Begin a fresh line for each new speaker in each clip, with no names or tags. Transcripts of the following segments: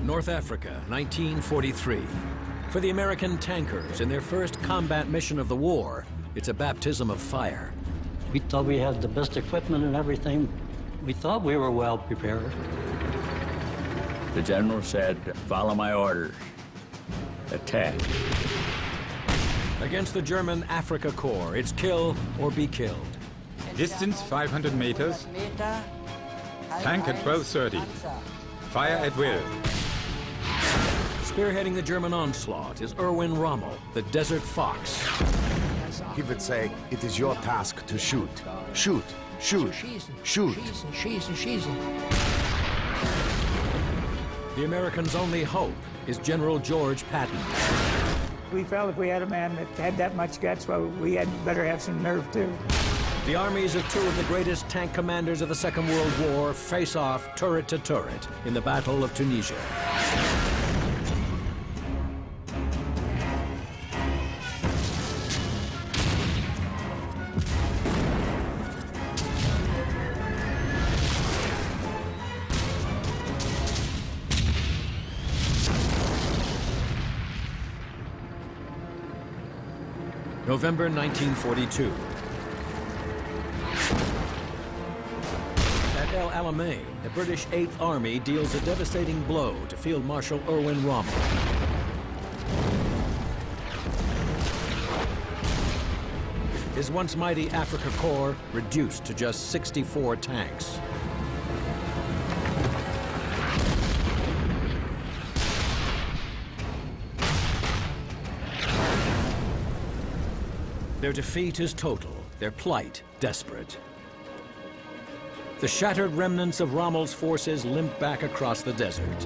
North Africa, 1943. For the American tankers, in their first combat mission of the war, it's a baptism of fire.
We thought we had the best equipment and everything. We thought we were well prepared.
The general said, "Follow my orders. Attack."
Against the German Africa Corps, it's kill or be killed.
Distance 500 meters. Tank at 12:30. Fire at will.
Spearheading the German onslaught is Erwin Rommel, the Desert Fox.
He would say, it is your task to shoot. Shoot, shoot, shoot.
The Americans' only hope is General George Patton.
We felt if we had a man that had that much guts, well, we had better have some nerve too.
The armies of two of the greatest tank commanders of the Second World War face off turret to turret in the Battle of Tunisia. November 1942. At El Alamein, the British 8th Army deals a devastating blow to Field Marshal Erwin Rommel. His once mighty Africa Corps reduced to just 64 tanks. Their defeat is total, their plight desperate. The shattered remnants of Rommel's forces limp back across the desert.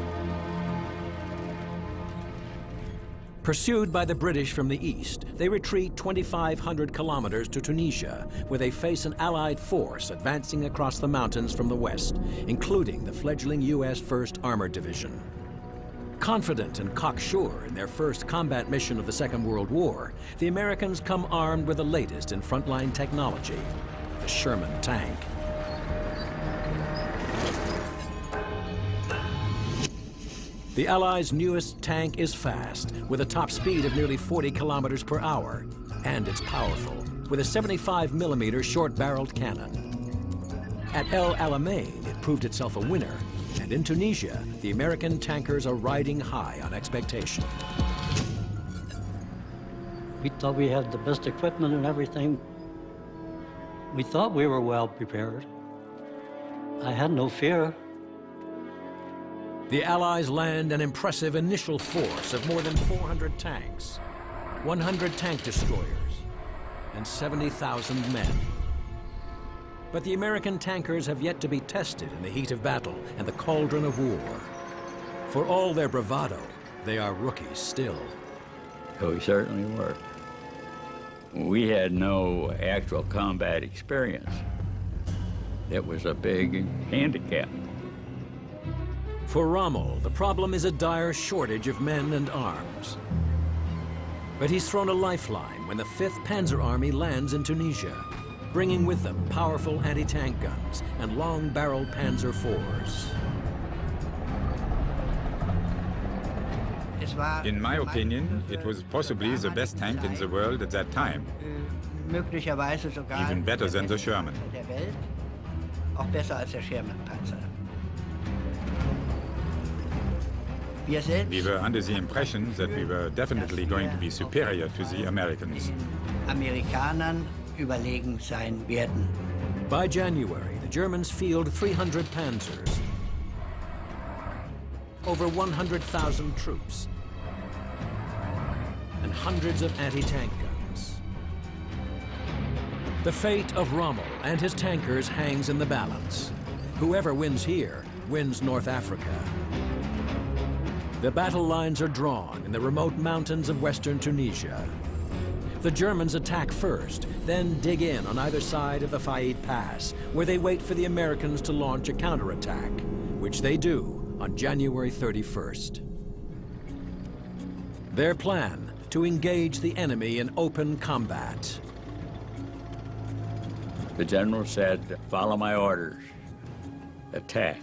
Pursued by the British from the east, they retreat 2,500 kilometers to Tunisia, where they face an Allied force advancing across the mountains from the west, including the fledgling U.S. 1st Armored Division. Confident and cocksure in their first combat mission of the Second World War, the Americans come armed with the latest in frontline technology, the Sherman tank. The Allies' newest tank is fast, with a top speed of nearly 40 kilometers per hour, and it's powerful, with a 75mm short-barreled cannon. At El Alamein, it proved itself a winner, and in Tunisia, the American tankers are riding high on expectation.
We thought we had the best equipment and everything. We thought we were well prepared. I had no fear.
The Allies land an impressive initial force of more than 400 tanks, 100 tank destroyers, and 70,000 men. But the American tankers have yet to be tested in the heat of battle and the cauldron of war. For all their bravado, they are rookies still.
We certainly were. We had no actual combat experience. It was a big handicap.
For Rommel, the problem is a dire shortage of men and arms. But he's thrown a lifeline when the 5th Panzer Army lands in Tunisia, bringing with them powerful anti-tank guns and long-barreled Panzer IVs.
In my opinion, it was possibly the best tank in the world at that time. Even better than the Sherman. We were under the impression that we were definitely going to be superior to the Americans.
By January, the Germans field 300 panzers, over 100,000 troops, and hundreds of anti-tank guns. The fate of Rommel and his tankers hangs in the balance. Whoever wins here wins North Africa. The battle lines are drawn in the remote mountains of western Tunisia. The Germans attack first, then dig in on either side of the Faid Pass, where they wait for the Americans to launch a counterattack, which they do on January 31st. Their plan: to engage the enemy in open combat.
The general said, "Follow my orders. Attack."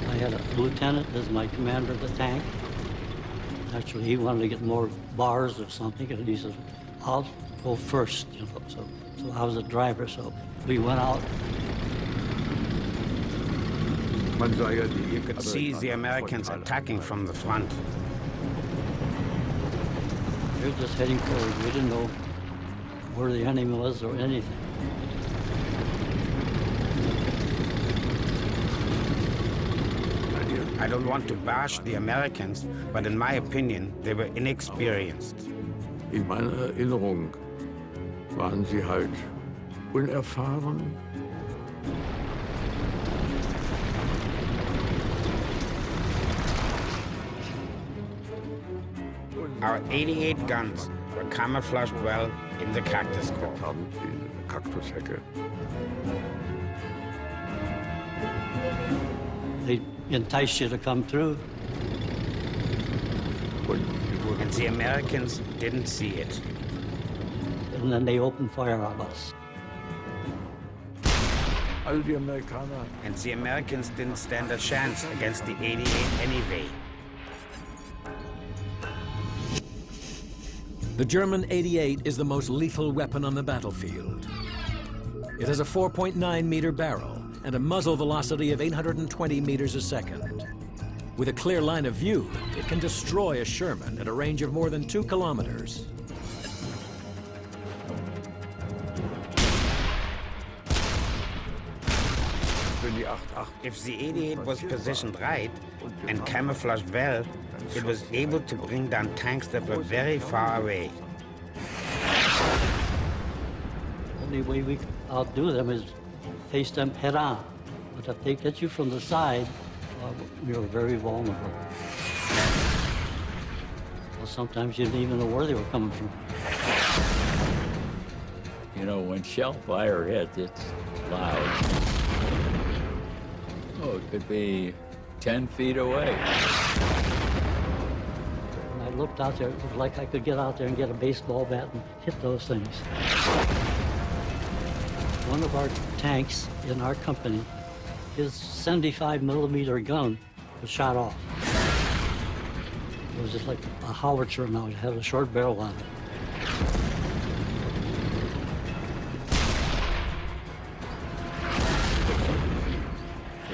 I had a lieutenant as my commander of the tank. Actually, he wanted to get more bars or something, and he said, I'll go first, you know. So I was a driver, so we went out.
You could see the Americans attacking from the front.
We were just heading forward. We didn't know where the enemy was or anything.
I don't want to bash the Americans, but in my opinion, they were inexperienced.
In meiner Erinnerung waren sie halt unerfahren.
Our 88 guns were camouflaged well in the cactus grove.
Kaktushecke.
They enticed you to come through.
And the Americans didn't see it.
And then they opened fire on us.
All die Amerikaner.
And the Americans didn't stand a chance against the 88 anyway.
The German 88 is the most lethal weapon on the battlefield. It has a 4.9-meter barrel and a muzzle velocity of 820 meters a second. With a clear line of view, it can destroy a Sherman at a range of more than 2 kilometers.
If the 88 was positioned right and camouflaged well, it was able to bring down tanks that were very far away.
The only way we could outdo them is face them head on. But if they get you from the side, we were very vulnerable. Well, sometimes you didn't even know where they were coming from.
You know, when shell fire hits, it's loud. Oh, it could be 10 feet away.
When I looked out there, it was like I could get out there and get a baseball bat and hit those things. One of our tanks in our company, his 75-millimeter gun was shot off. It was just like a howitzer now. It had a short barrel on it.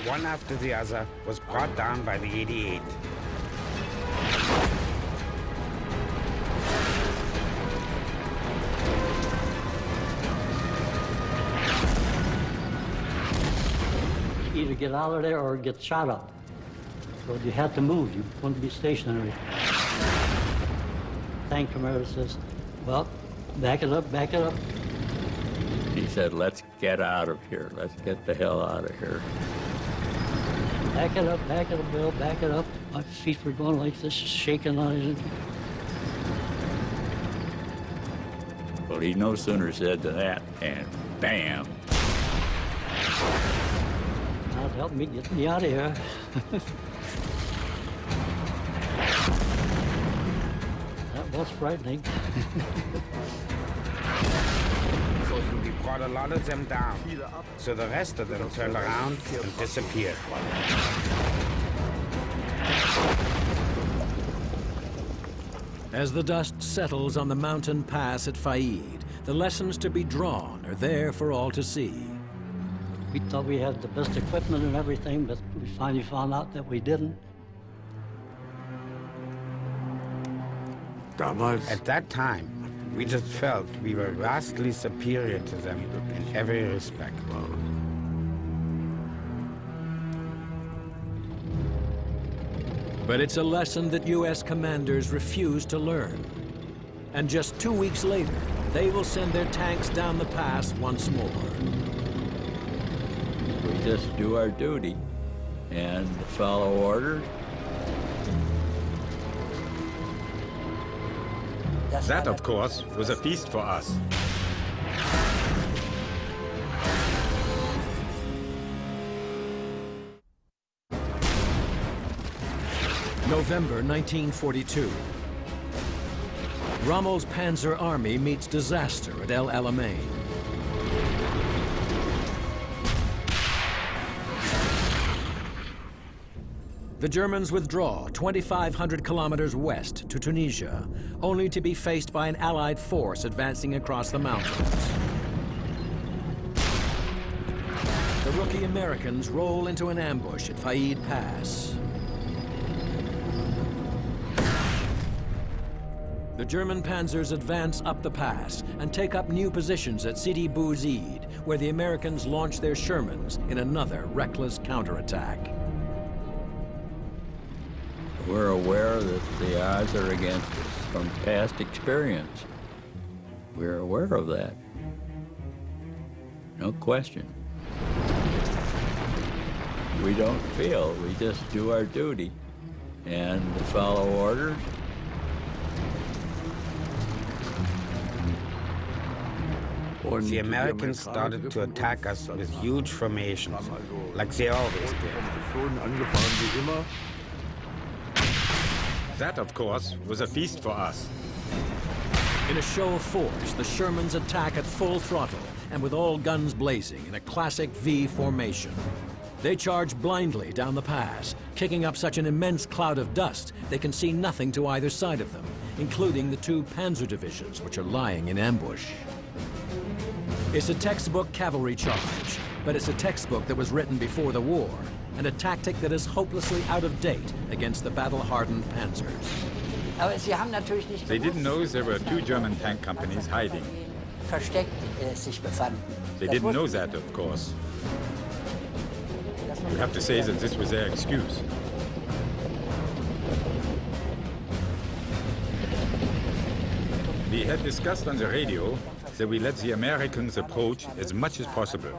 One after the other was brought down by the 88.
Either get out of there or get shot up. So you had to move. You couldn't be stationary. Tank commander says, well, back it up, back it up.
He said, let's get out of here. Let's get the hell out of here.
Back it up, Bill, back it up. My feet were going like this, shaking on it.
Well, he no sooner said to that, and bam.
God help me, get me out of here. That was frightening.
We brought a lot of them down, so the rest of them turned around and disappeared.
As the dust settles on the mountain pass at Faid, the lessons to be drawn are there for all to see.
We thought we had the best equipment and everything, but we finally found out that we didn't.
At that time, we just felt we were vastly superior to them in every respect.
But it's a lesson that U.S. commanders refuse to learn. And just 2 weeks later, they will send their tanks down the pass once more.
We just do our duty and follow orders.
That, of course, was a feast for us.
November 1942. Rommel's Panzer Army meets disaster at El Alamein. The Germans withdraw 2,500 kilometers west to Tunisia, only to be faced by an Allied force advancing across the mountains. The rookie Americans roll into an ambush at Faid Pass. The German panzers advance up the pass and take up new positions at Sidi Bouzid, where the Americans launch their Shermans in another reckless counterattack.
We're aware that the odds are against us from past experience. We're aware of that. No question. We don't feel, we just do our duty and follow orders.
The Americans started to attack us with huge formations, like they always did.
That, of course, was a feast for us.
In a show of force, the Shermans attack at full throttle and with all guns blazing in a classic V formation. They charge blindly down the pass, kicking up such an immense cloud of dust they can see nothing to either side of them, including the two panzer divisions which are lying in ambush. It's a textbook cavalry charge, but it's a textbook that was written before the war, and a tactic that is hopelessly out of date against the battle-hardened panzers.
They didn't know there were two German tank companies hiding. They didn't know that, of course. You have to say that this was their excuse. We had discussed on the radio that we let the Americans approach as much as possible.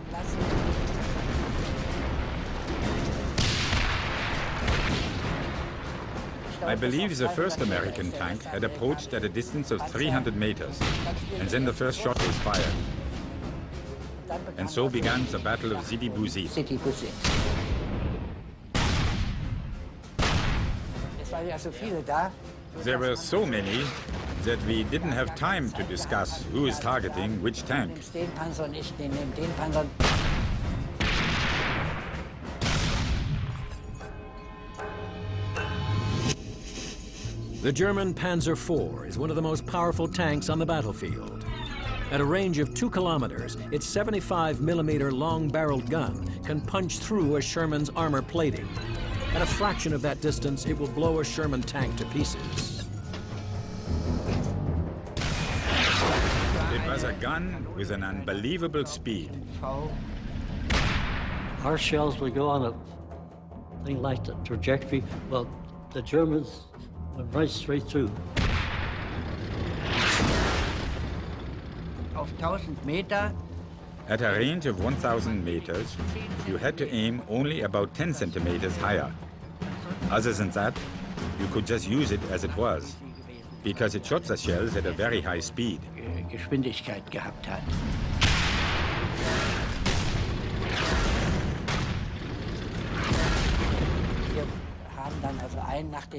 I believe the first American tank had approached at a distance of 300 meters, and then the first shot was fired. And so began the Battle of Sidi Bouzid. There were so many that we didn't have time to discuss who is targeting which tank.
The German Panzer IV is one of the most powerful tanks on the battlefield. At a range of 2 kilometers, its 75mm long-barreled gun can punch through a Sherman's armor plating. At a fraction of that distance, it will blow a Sherman tank to pieces.
It was a gun with an unbelievable speed.
Our shells would go on a thing like the trajectory. Well, the Germans went right straight through.
At a range of 1,000 meters, you had to aim only about 10 centimeters higher. Other than that, you could just use it as it was, because it shot the shells at a very high speed.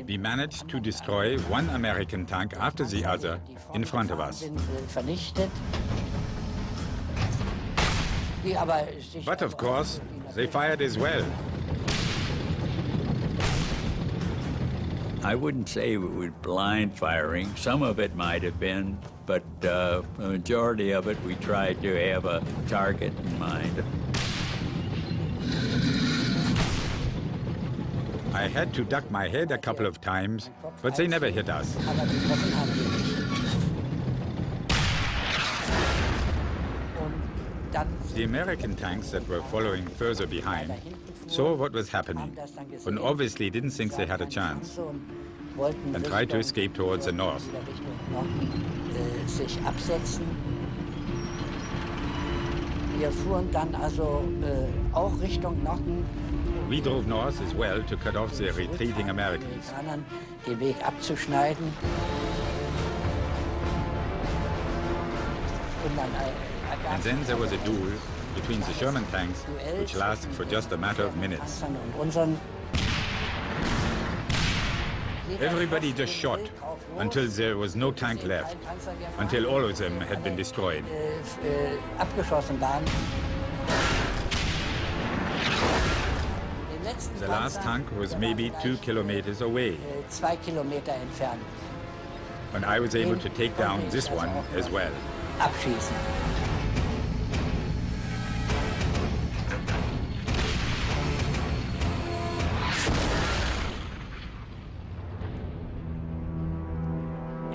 We managed to destroy one American tank after the other in front of us. But of course, they fired as well.
I wouldn't say it was blind firing. Some of it might have been, but the majority of it we tried to have a target in mind.
I had to duck my head a couple of times, but they never hit us. The American tanks that were following further behind saw what was happening and obviously didn't think they had a chance and tried to escape towards the north. We drove north as well to cut off the retreating Americans. And then there was a duel between the Sherman tanks, which lasted for just a matter of minutes. Everybody just shot until there was no tank left, until all of them had been destroyed. The last tank was maybe 2 kilometers away.
2 Kilometer entfernt.
And I was able to take down this one as well.
Abschießen.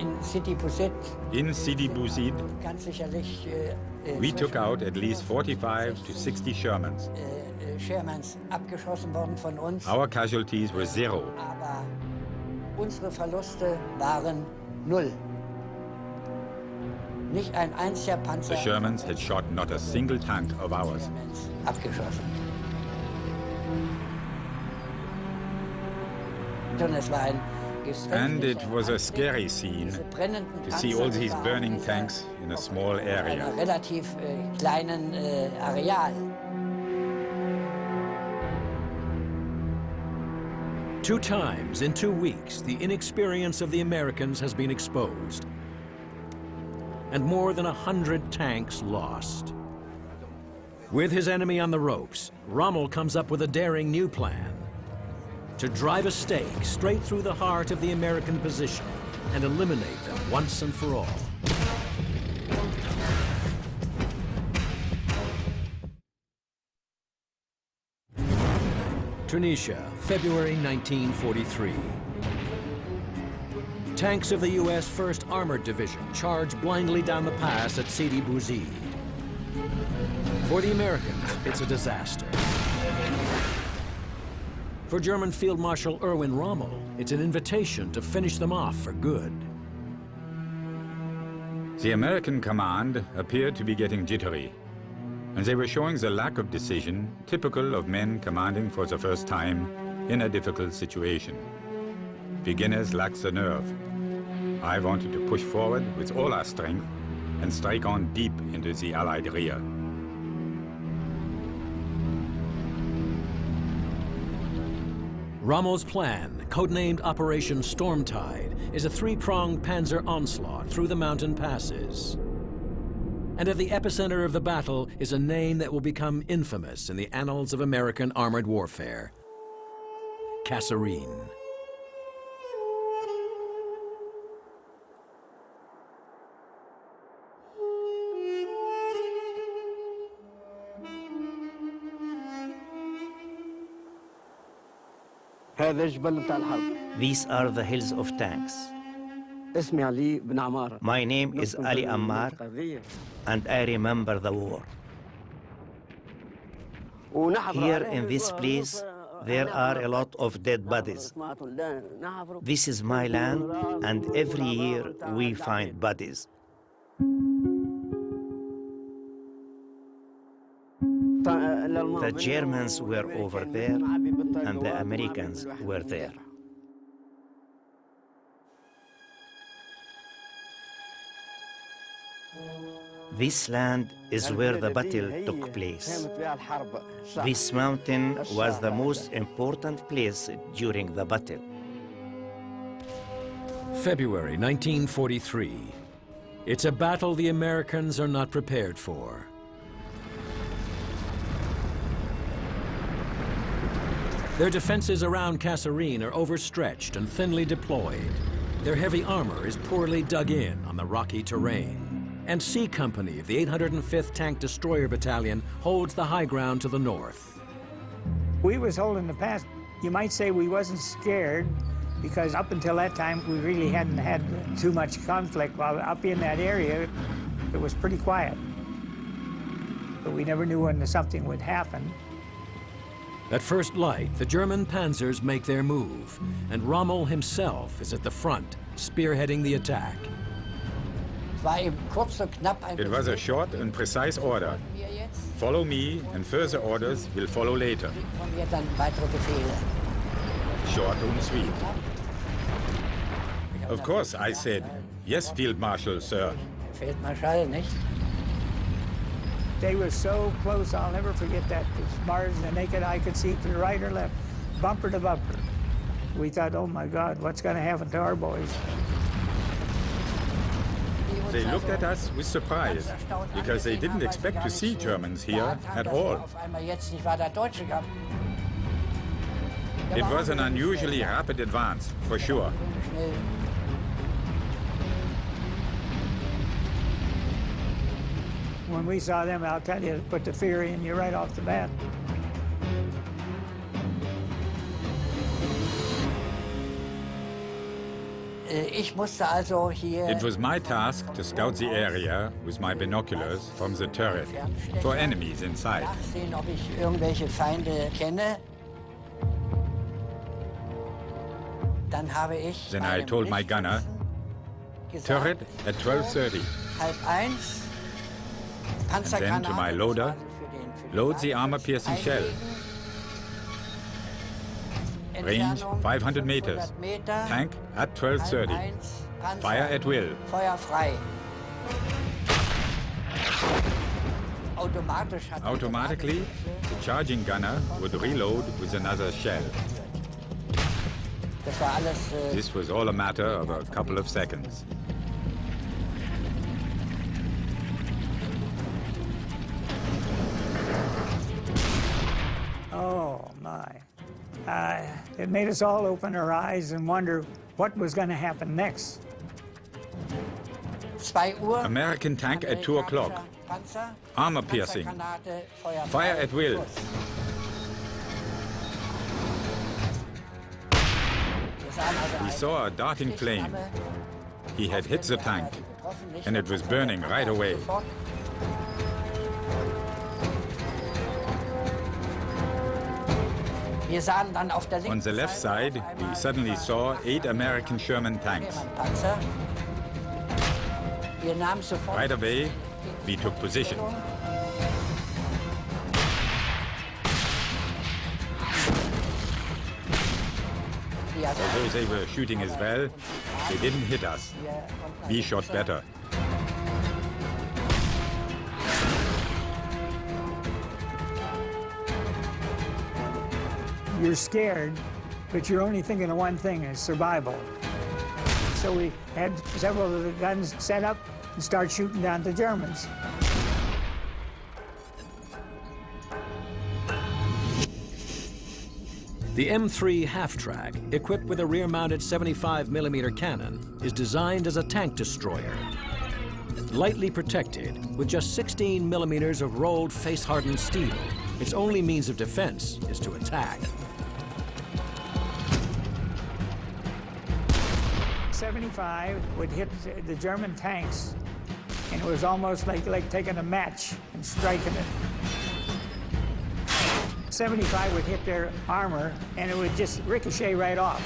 In Sidi Bouzid,
ganz sicherlich,
we took out at least 45 to 60 Shermans.
Shermans abgeschossen worden von uns.
Our casualties were 0.
Aber unsere Verluste waren 0. Nicht ein einziger Panzer.
The Shermans had shot not a single tank of ours.
Abgeschossen. Und es war ein
And it was a scary scene to see all these burning tanks in a small area.
Relativ kleinen Areal.
2 times in 2 weeks, the inexperience of the Americans has been exposed, and more than 100 tanks lost. With his enemy on the ropes, Rommel comes up with a daring new plan: to drive a stake straight through the heart of the American position and eliminate them once and for all. Tunisia, February 1943. Tanks of the U.S. 1st Armored Division charge blindly down the pass at Sidi Bouzid. For the Americans, it's a disaster. For German Field Marshal Erwin Rommel, it's an invitation to finish them off for good.
The American command appeared to be getting jittery, and they were showing the lack of decision typical of men commanding for the first time in a difficult situation. Beginners lack the nerve. I wanted to push forward with all our strength and strike on deep into the Allied rear.
Rommel's plan, codenamed Operation Stormtide, is a 3-pronged panzer onslaught through the mountain passes. And at the epicenter of the battle is a name that will become infamous in the annals of American armored warfare: Kasserine.
These are the hills of tanks. My name is Ali Ammar, and I remember the war. Here in this place, there are a lot of dead bodies. This is my land, and every year we find bodies. The Germans were over there, and the Americans were there. This land is where the battle took place. This mountain was the most important place during the battle.
February 1943. It's a battle the Americans are not prepared for. Their defenses around Kasserine are overstretched and thinly deployed. Their heavy armor is poorly dug in on the rocky terrain. And C Company of the 805th Tank Destroyer Battalion holds the high ground to the north.
We was holding the pass. You might say we wasn't scared, because up until that time we really hadn't had too much conflict. While up in that area, it was pretty quiet. But we never knew when something would happen.
At first light, the German panzers make their move, and Rommel himself is at the front, spearheading the attack.
It was a short and precise order. Follow me, and further orders will follow later. Short and sweet. Of course, I said, yes, Field Marshal, sir.
They were so close, I'll never forget that. As far as the naked eye could see to the right or left, bumper to bumper. We thought, oh my God, what's going to happen to our boys?
They looked at us with surprise, because they didn't expect to see Germans here at all. It was an unusually rapid advance, for sure.
When we saw them, I'll tell you, it put the fear in you right off the bat.
It was my task to scout the area with my binoculars from the turret for enemies inside. Then I told my gunner, turret at 12:30. And then to my loader, load the armor-piercing shell. Range 500 meters. Tank at 12:30. Fire at will. Automatically, the charging gunner would reload with another shell. This was all a matter of a couple of seconds.
Oh, my. It made us all open our eyes and wonder what was going to happen next.
American tank at 2 o'clock. Armor piercing. Fire at will. He saw a darting flame. He had hit the tank, and it was burning right away. On the left side, we suddenly saw 8 American Sherman tanks. Right away, we took position. Although they were shooting as well, they didn't hit us. We shot better.
You're scared, but you're only thinking of one thing, is survival. So we had several of the guns set up and start shooting down the Germans.
The M3 half-track, equipped with a rear-mounted 75mm cannon, is designed as a tank destroyer. Lightly protected, with just 16mm of rolled face-hardened steel, its only means of defense is to attack.
75 would hit the German tanks, and it was almost like taking a match and striking it. 75 would hit their armor, and it would just ricochet right off.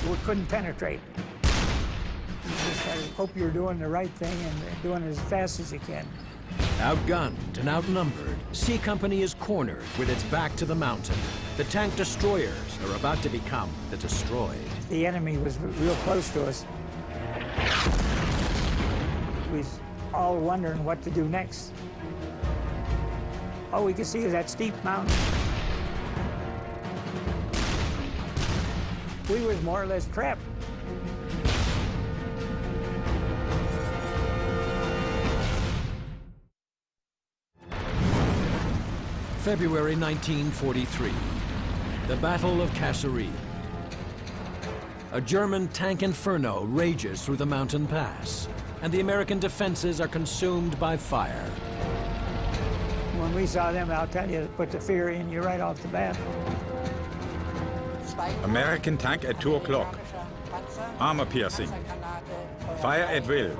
It couldn't penetrate. You just had to hope you're doing the right thing and doing it as fast as you can.
Outgunned and outnumbered, C Company is cornered with its back to the mountain. The tank destroyers are about to become the destroyed.
The enemy was real close to us. We was all wondering what to do next. All we could see is that steep mountain. We was more or less trapped.
February 1943, the Battle of Kasserine. A German tank inferno rages through the mountain pass, and the American defenses are consumed by fire.
When we saw them, I'll tell you, it put the fear in you right off the bat.
American tank at 2 o'clock. Armor piercing. Fire at will.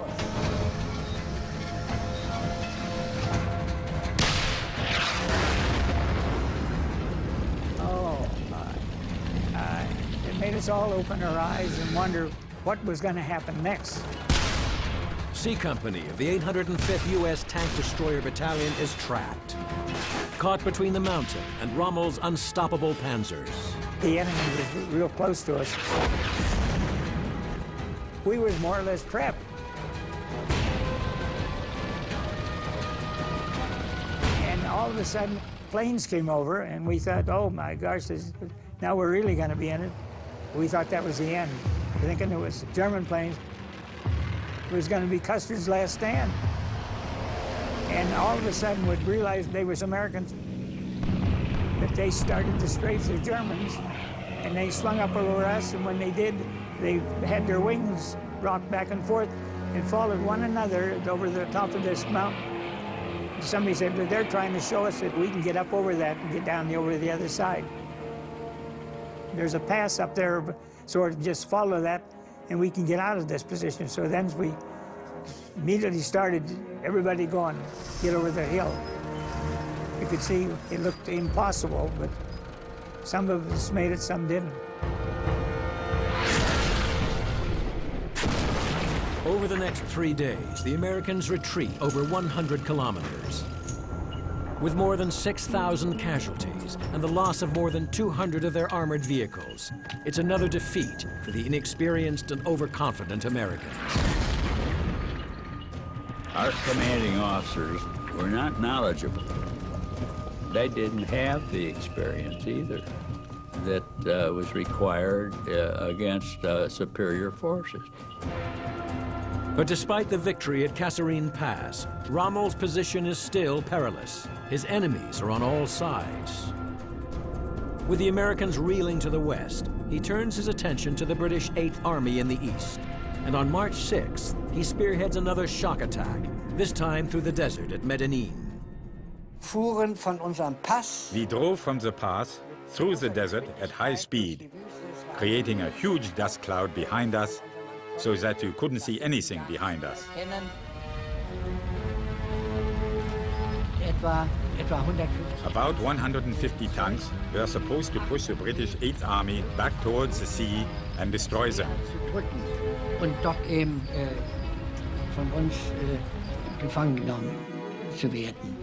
Oh, my. It made us all open our eyes and wonder what was going to happen next.
C Company of the 805th U.S. Tank Destroyer Battalion is trapped, caught between the mountain and Rommel's unstoppable panzers.
The enemy was real close to us. We was more or less trapped. And all of a sudden, planes came over, and we thought, oh my gosh, now we're really going to be in it. We thought that was the end. Thinking it was German planes. It was going to be Custer's last stand. And all of a sudden, we'd realize they was Americans, that they started to strafe the Germans, and they swung up over us, and when they did, they had their wings rocked back and forth and followed one another over the top of this mountain. Somebody said that they're trying to show us that we can get up over that and get down over the other side. There's a pass up there, so just follow that, and we can get out of this position. So then we immediately started, everybody going, get over the hill. You could see it looked impossible, but some of us made it, some didn't.
Over the next 3 days, the Americans retreat over 100 kilometers. With more than 6,000 casualties and the loss of more than 200 of their armored vehicles, it's another defeat for the inexperienced and overconfident Americans.
Our commanding officers were not knowledgeable. They didn't have the experience either that was required against superior forces.
But despite the victory at Kasserine Pass, Rommel's position is still perilous. His enemies are on all sides. With the Americans reeling to the west, he turns his attention to the British 8th Army in the east. And on March 6th, he spearheads another shock attack, this time through the desert at Medellin.
We drove from the pass through the desert at high speed, creating a huge dust cloud behind us so that you couldn't see anything behind us. About 150 tanks were supposed to push the British 8th Army back towards the sea and destroy them.
Und dort eben von uns gefangen genommen zu werden.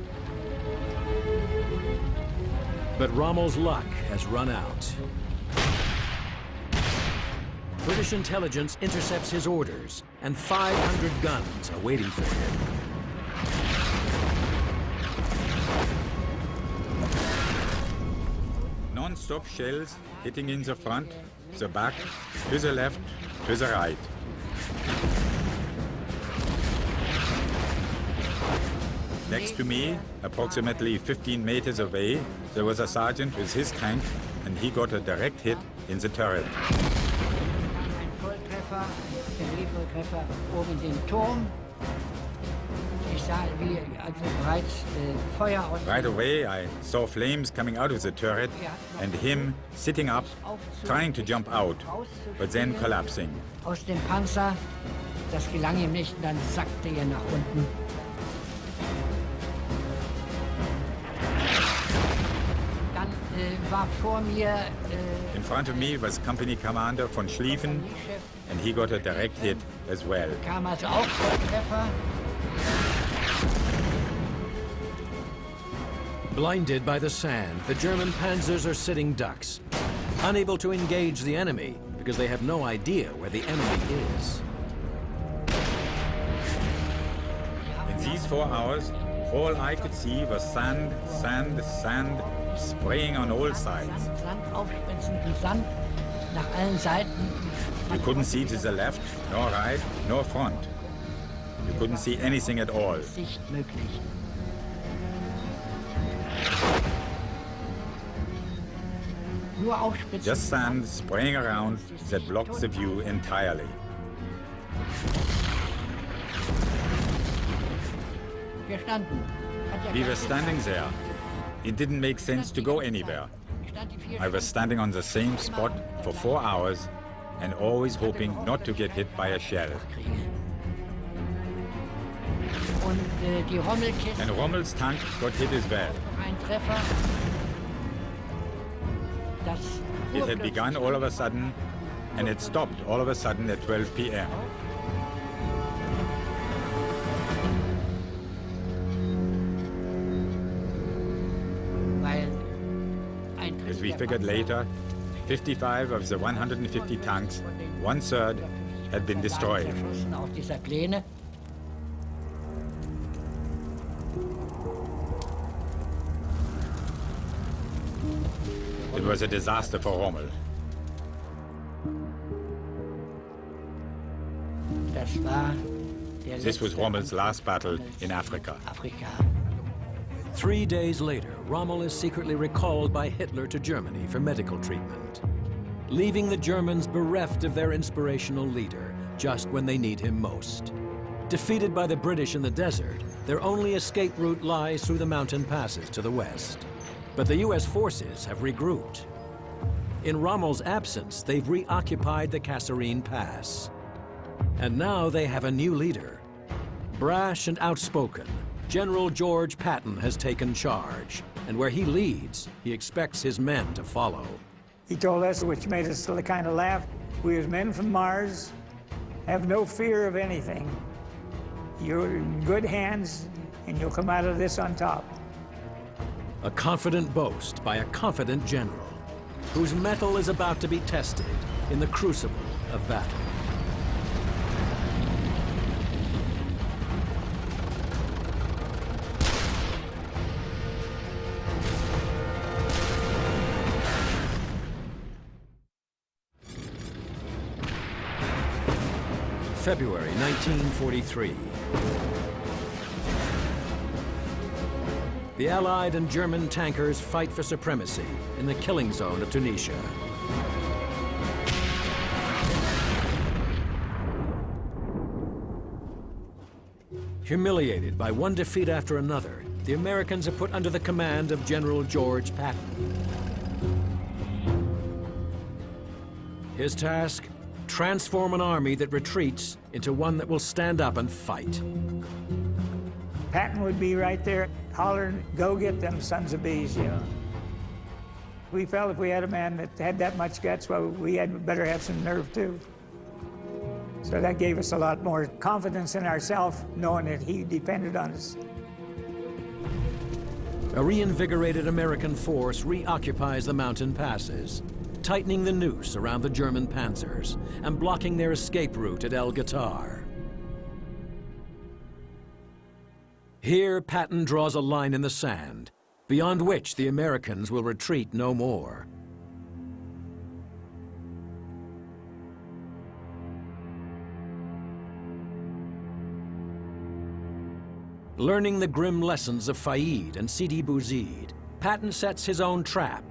But Rommel's luck has run out. British intelligence intercepts his orders, and 500 guns are waiting for him.
Non-stop shells hitting in the front, the back, to the left, to the right. Next to me, approximately 15 meters away, there was a sergeant with his tank, and he got a direct hit in the turret.
Volltreffer oben den Turm. Ich sah, wie bereits Feuer aus.
Right away, I saw flames coming out of the turret, and him sitting up, trying to jump out, but then collapsing.
Aus dem Panzer, das gelang ihm nicht, dann sackte er nach unten. Dann war vor mir.
In front of me was company commander von Schlieffen, and he got a direct hit as well.
Kam also auch Volltreffer.
Blinded by the sand, the German panzers are sitting ducks, unable to engage the enemy because they have no idea where the enemy is.
In these 4 hours, all I could see was sand, sand, sand, spraying on all sides.
Sand nach allen Seiten.
You couldn't see to the left, nor right, nor front. You couldn't see anything at all.
Nicht möglich.
Just sand spraying around that blocked the view entirely. We were standing there. It didn't make sense to go anywhere. I was standing on the same spot for 4 hours and always hoping not to get hit by a shell. And Rommel's tank got hit as well. It had begun all of a sudden, and it stopped all of a sudden at 12 p.m. As we figured later, 55 of the 150 tanks, 1/3, had been destroyed. It was a disaster for Rommel. This was Rommel's last battle in Africa.
3 days later, Rommel is secretly recalled by Hitler to Germany for medical treatment. leaving the Germans bereft of their inspirational leader just when they need him most. Defeated by the British in the desert, their only escape route lies through the mountain passes to the west. But the US forces have regrouped. In Rommel's absence, they've reoccupied the Kasserine Pass. And now they have a new leader. Brash and outspoken, General George Patton has taken charge. And where he leads, he expects his men to follow.
He told us, which made us kind of laugh, we as men from Mars have no fear of anything. You're in good hands, and you'll come out of this on top.
A confident boast by a confident general, whose mettle is about to be tested in the crucible of battle. February 1943. The Allied and German tankers fight for supremacy in the killing zone of Tunisia. Humiliated by one defeat after another, the Americans are put under the command of General George Patton. His task? Transform an army that retreats into one that will stand up and fight.
Patton would be right there hollering, go get them sons of bees, you know. We felt if we had a man that had that much guts, well, we had better have some nerve too. So that gave us a lot more confidence in ourselves, knowing that he depended on us.
A reinvigorated American force reoccupies the mountain passes, tightening the noose around the German panzers and blocking their escape route at El Guitar. Here, Patton draws a line in the sand, beyond which the Americans will retreat no more. Learning the grim lessons of Faid and Sidi Bouzid, Patton sets his own trap,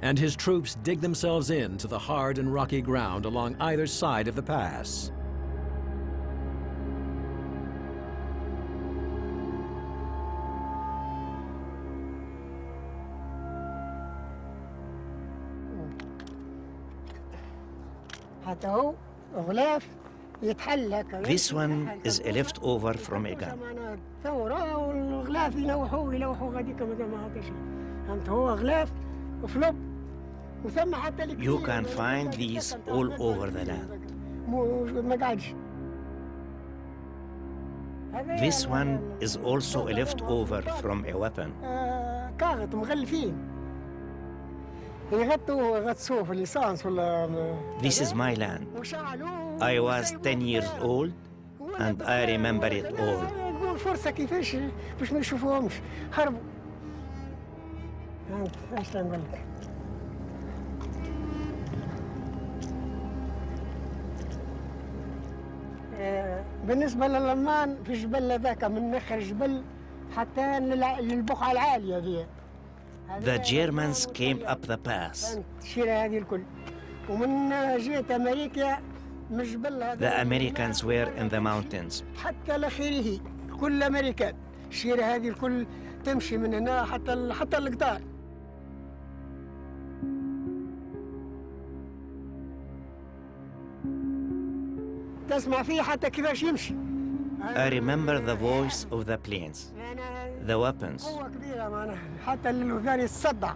and his troops dig themselves into the hard and rocky ground along either side of the pass.
This one is a leftover from a gun. You can find these all over the land. This one is also a leftover from a weapon. This is my land. I was 10 years old and I remember it all.
بالنسبة للألمان في جبل ذاك من آخر جبل حتى للبقعة العالية دي.
The Germans came up the pass.
ومن جهة أمريكا من جبل هذا.
The Americans were in the mountains.
حتى لآخره كل أمريكان الشيرة هذه الكل تمشي من هنا حتى القطار. تسمع فيه حتى كيفاش يمشي.
I remember the voice of the planes, the weapons.
قوة كبيرة معناها حتى الوثار يتصدع.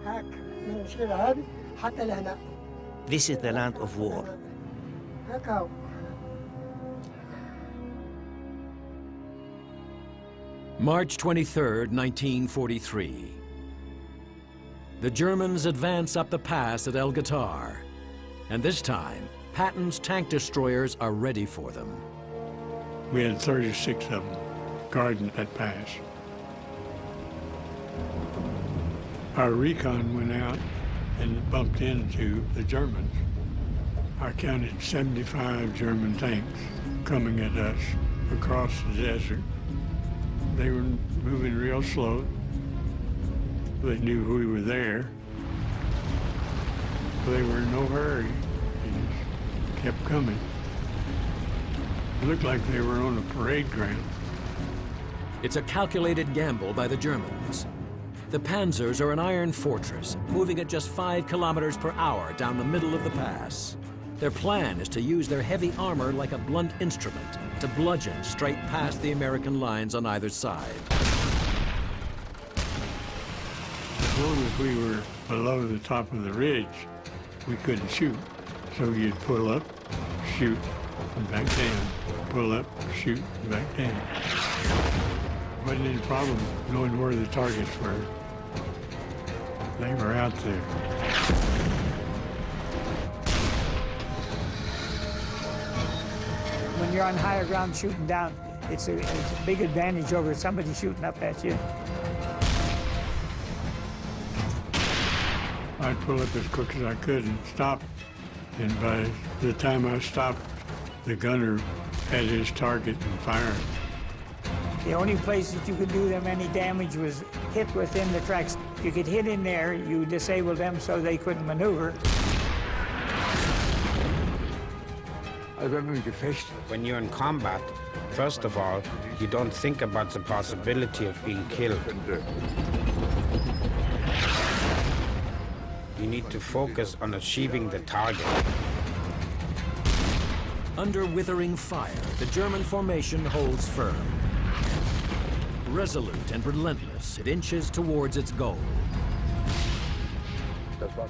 هاك من الشيرة هذه حتى لهنا.
This is the land of war.
هاك هاو.
March 23rd, 1943. The Germans advance up the pass at El Guitar, and this time, Patton's tank destroyers are ready for them.
We had 36 of them guarding that pass. Our recon went out and bumped into the Germans. I counted 75 German tanks coming at us across the desert. They were moving real slow. They knew we were there. They were in no hurry. They just kept coming. It looked like they were on a parade ground.
It's a calculated gamble by the Germans. The Panzers are an iron fortress, moving at just 5 kilometers per hour down the middle of the pass. Their plan is to use their heavy armor like a blunt instrument to bludgeon straight past the American lines on either side.
As long as we were below the top of the ridge, we couldn't shoot. So you'd pull up, shoot, and back down. Pull up, shoot, and back down. Wasn't any problem knowing where the targets were. They were out there.
When you're on higher ground shooting down, it's a big advantage over somebody shooting up at you.
I'd pull up as quick as I could and stop. And by the time I stopped, the gunner had his target and firing.
The only place that you could do them any damage was hit within the tracks. If you could hit in there, you disabled them so they couldn't maneuver.
When you're in combat, first of all, you don't think about the possibility of being killed. You need to focus on achieving the target.
Under withering fire, the German formation holds firm. Resolute and relentless, it inches towards its goal.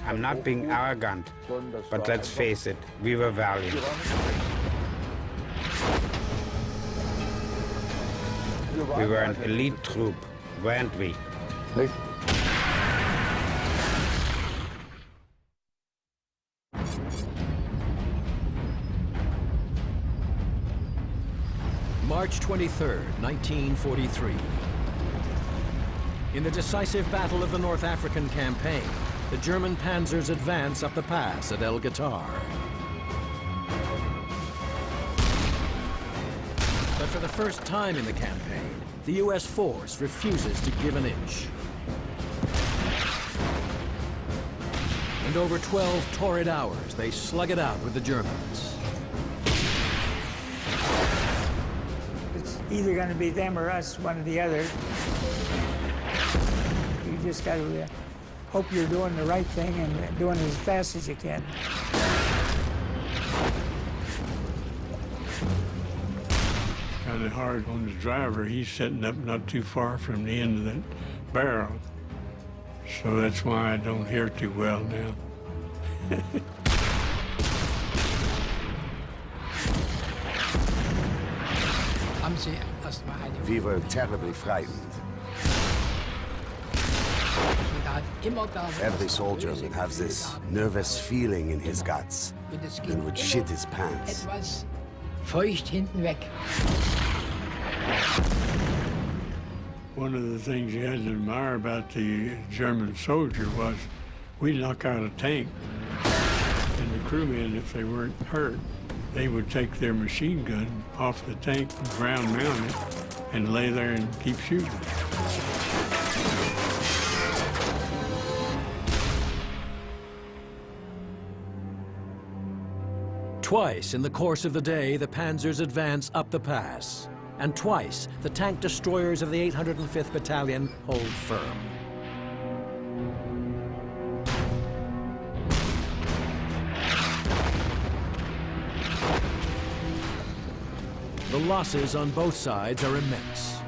I'm not being arrogant, but let's face it, we were valiant. We were an elite troop, weren't we?
March 23rd, 1943. In the decisive Battle of the North African Campaign, the German panzers advance up the pass at El Guitar. But for the first time in the campaign, the U.S. force refuses to give an inch. And over 12 torrid hours, they slug it out with the Germans.
It's either going to be them or us, one or the other. You just got to hope you're doing the right thing and doing it as fast as you can.
Kind of hard on the driver. He's sitting up not too far from the end of that barrel. So that's why I don't hear too well now.
We were terribly frightened. Every soldier would have this nervous feeling in his guts and would shit his pants.
Feucht hinten weg.
One of the things you had to admire about the German soldier was we'd knock out a tank, and the crewmen, if they weren't hurt, they would take their machine gun off the tank, ground mount it, and lay there and keep shooting.
Twice in the course of the day, the panzers advance up the pass. And twice, the tank destroyers of the 805th Battalion hold firm. The losses on both sides are immense.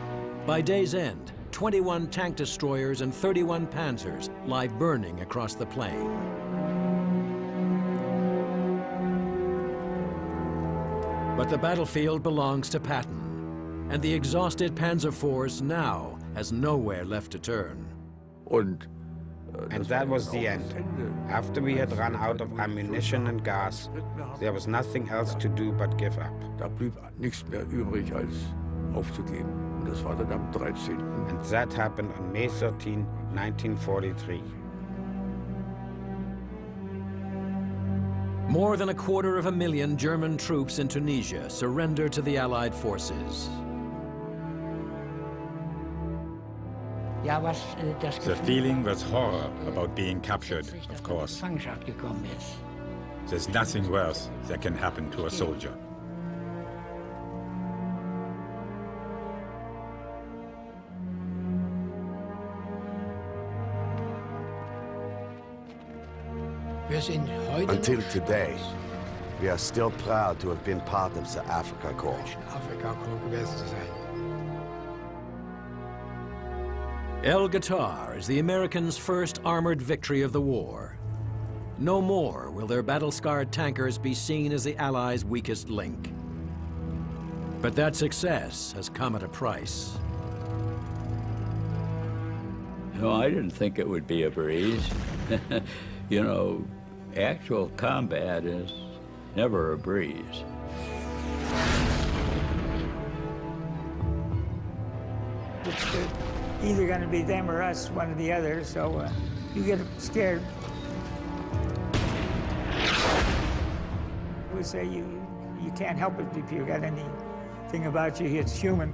By day's end, 21 tank destroyers and 31 panzers lie burning across the plain. But the battlefield belongs to Patton, and the exhausted Panzer Force now has nowhere left to turn.
And that was the end. After we had run out of ammunition and gas, there was nothing else to do but give up. And that happened on May 13, 1943.
More than 250,000 German troops in Tunisia surrender to the Allied forces.
Ja, was das
The
Gefühl,
feeling was horror about being captured,
plötzlich,
of
dass man in
course.
Gefangenschaft gekommen ist.
There's nothing worse that can happen to a soldier.
Wir sind heute
Until
noch
today,
stolz,
we are still proud to have been part of the Africa Corps.
in Afrika-Korps gewesen zu sein.
El Guitar is the Americans' first armored victory of the war. No more will their battle-scarred tankers be seen as the Allies' weakest link. But that success has come at a price.
No, I didn't think it would be a breeze. You know, actual combat is never a breeze.
It's either going to be them or us, one or the other, so you get scared. We say you can't help it if you got anything about you, it's human.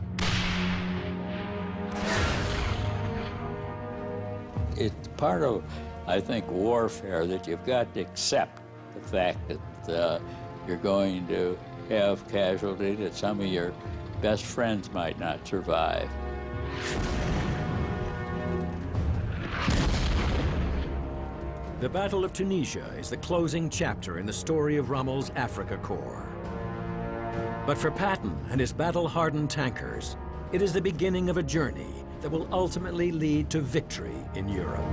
It's part of, I think, warfare that you've got to accept the fact that you're going to have casualty, that some of your best friends might not survive.
The Battle of Tunisia is the closing chapter in the story of Rommel's Africa Corps. But for Patton and his battle-hardened tankers, it is the beginning of a journey that will ultimately lead to victory in Europe.